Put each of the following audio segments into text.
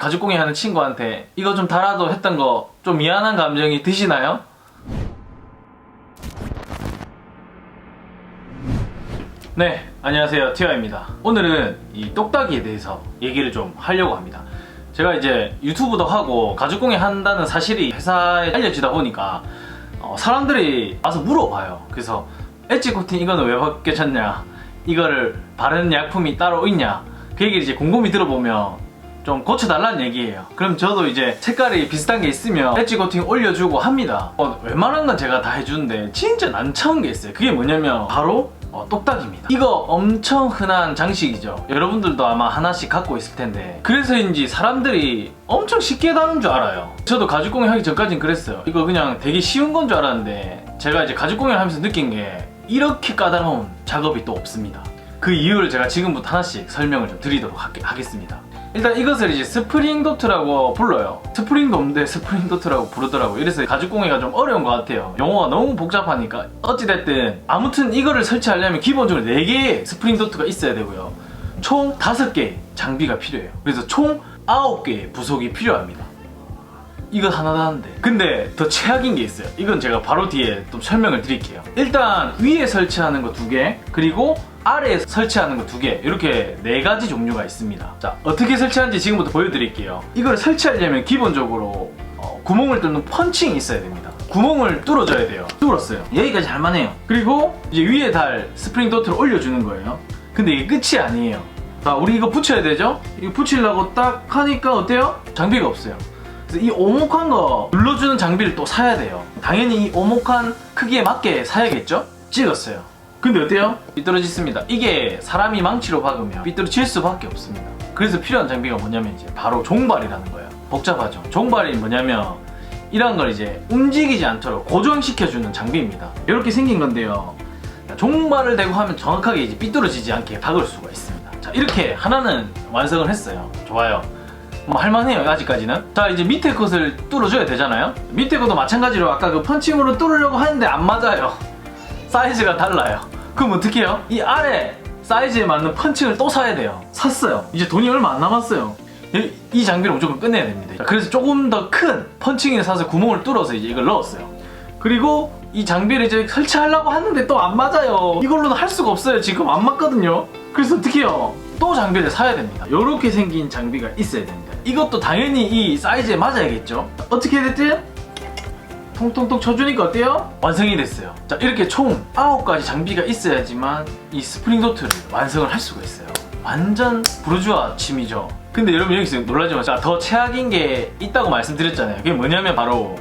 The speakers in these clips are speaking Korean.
가죽공예 하는 친구한테 이거 좀 달아도 했던 거 좀 미안한 감정이 드시나요? 네, 안녕하세요, 티와입니다. 오늘은 이 똑딱이에 대해서 얘기를 좀 하려고 합니다. 제가 이제 유튜브도 하고 가죽공예 한다는 사실이 회사에 알려지다 보니까 사람들이 와서 물어봐요. 그래서 엣지 코팅 이거는 왜 벗겨졌냐, 이거를 바르는 약품이 따로 있냐, 그 얘기를 이제 곰곰이 들어보면 좀 고쳐달라는 얘기예요. 그럼 저도 이제 색깔이 비슷한 게 있으면 엣지 코팅 올려주고 합니다. 웬만한 건 제가 다 해주는데 진짜 난처한 게 있어요. 그게 뭐냐면 바로 똑딱입니다. 이거 엄청 흔한 장식이죠. 여러분들도 아마 하나씩 갖고 있을 텐데, 그래서인지 사람들이 엄청 쉽게 다는 줄 알아요. 저도 가죽공예 하기 전까진 그랬어요. 이거 그냥 되게 쉬운 건 줄 알았는데, 제가 이제 가죽공예를 하면서 느낀 게 이렇게 까다로운 작업이 또 없습니다. 그 이유를 제가 지금부터 하나씩 설명을 좀 드리도록 하겠습니다. 일단 이것을 이제 스프링 도트라고 불러요. 스프링도 없는데 스프링 도트라고 부르더라고요. 이래서 가죽공예가 좀 어려운 것 같아요. 용어가 너무 복잡하니까. 어찌됐든 아무튼 이거를 설치하려면 기본적으로 4개의 스프링 도트가 있어야 되고요, 총 5개의 장비가 필요해요. 그래서 총 9개의 부속이 필요합니다. 이거 하나 하는데, 근데 더 최악인 게 있어요. 이건 제가 바로 뒤에 좀 설명을 드릴게요. 일단 위에 설치하는 거 2개, 그리고 아래에 설치하는 거 2개, 이렇게 4가지 종류가 있습니다. 자, 어떻게 설치하는지 지금부터 보여드릴게요. 이걸 설치하려면 기본적으로 구멍을 뚫는 펀칭이 있어야 됩니다. 구멍을 뚫어줘야 돼요. 뚫었어요. 여기까지 할만해요. 그리고 이제 위에 달 스프링 도트를 올려주는 거예요. 근데 이게 끝이 아니에요. 자, 우리 이거 붙여야 되죠? 이거 붙이려고 딱 하니까 어때요? 장비가 없어요. 그래서 이 오목한 거 눌러주는 장비를 또 사야 돼요. 당연히 이 오목한 크기에 맞게 사야겠죠? 찍었어요. 근데 어때요? 삐뚤어졌습니다. 이게 사람이 망치로 박으면 삐뚤어질 수밖에 없습니다. 그래서 필요한 장비가 뭐냐면 이제 바로 종발이라는 거예요. 복잡하죠? 종발이 뭐냐면 이런 걸 이제 움직이지 않도록 고정시켜주는 장비입니다. 이렇게 생긴 건데요, 종발을 대고 하면 정확하게 이제 삐뚤어지지 않게 박을 수가 있습니다. 자, 이렇게 하나는 완성을 했어요. 좋아요. 뭐 할만해요, 아직까지는. 자, 이제 밑에 것을 뚫어줘야 되잖아요. 밑에 것도 마찬가지로 아까 그 펀칭으로 뚫으려고 하는데 안 맞아요. 사이즈가 달라요. 그럼 어떻게 해요? 이 아래 사이즈에 맞는 펀칭을 또 사야 돼요. 샀어요. 이제 돈이 얼마 안 남았어요. 이 장비를 무조건 끝내야 됩니다. 자, 그래서 조금 더 큰 펀칭을 사서 구멍을 뚫어서 이제 이걸 넣었어요. 그리고 이 장비를 이제 설치하려고 하는데 또 안 맞아요. 이걸로는 할 수가 없어요. 지금 안 맞거든요. 그래서 어떻게 해요? 또 장비를 사야 됩니다. 이렇게 생긴 장비가 있어야 됩니다. 이것도 당연히 이 사이즈에 맞아야겠죠. 어떻게 됐지? 통통통 쳐주니까 어때요? 완성이 됐어요. 자, 이렇게 총 9가지 장비가 있어야지만 이 스프링 도트를 완성을 할 수가 있어요. 완전 부르주아 취미죠. 근데 여러분 여기서 놀라지 마세요. 더 최악인 게 있다고 말씀드렸잖아요. 그게 뭐냐면 바로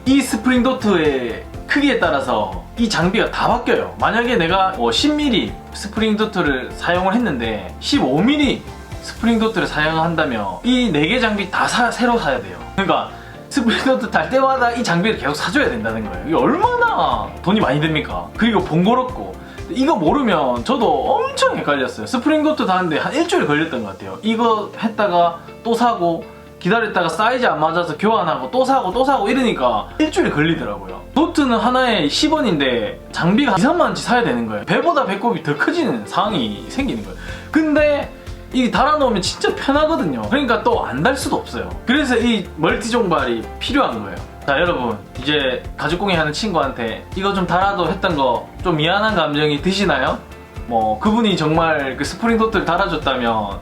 이 스프링 도트의 크기에 따라서 이 장비가 다 바뀌어요. 만약에 내가 10mm 스프링 도트를 사용을 했는데 15mm 스프링 도트를 사용한다면 이 4개 장비 다 새로 사야 돼요. 그러니까 스프링 도트 달 때마다 이 장비를 계속 사줘야 된다는 거예요. 이게 얼마나 돈이 많이 듭니까? 그리고 번거롭고. 이거 모르면 저도 엄청 헷갈렸어요. 스프링 도트 다는데 한 일주일 걸렸던 것 같아요. 이거 했다가 또 사고 기다렸다가 사이즈 안 맞아서 교환하고 또 사고 이러니까 일주일이 걸리더라고요. 도트는 하나에 10원인데 장비가 2, 3만원치 사야 되는 거예요. 배보다 배꼽이 더 커지는 상황이 생기는 거예요. 근데 이게 달아놓으면 진짜 편하거든요. 그러니까 또 안 달 수도 없어요. 그래서 이 멀티 종발이 필요한 거예요. 자, 여러분, 이제 가죽공예 하는 친구한테 이거 좀 달아도 했던 거 좀 미안한 감정이 드시나요? 뭐 그분이 정말 그 스프링 도트를 달아줬다면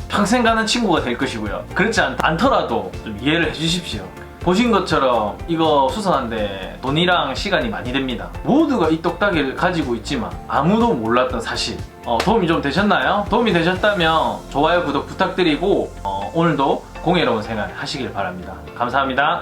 평생 가는 친구가 될 것이고요. 그렇지 않더라도 좀 이해를 해주십시오. 보신 것처럼 이거 수선하는데 돈이랑 시간이 많이 됩니다. 모두가 이 똑딱이를 가지고 있지만 아무도 몰랐던 사실. 도움이 좀 되셨나요? 도움이 되셨다면 좋아요, 구독 부탁드리고 오늘도 공예로운 생활 하시길 바랍니다. 감사합니다.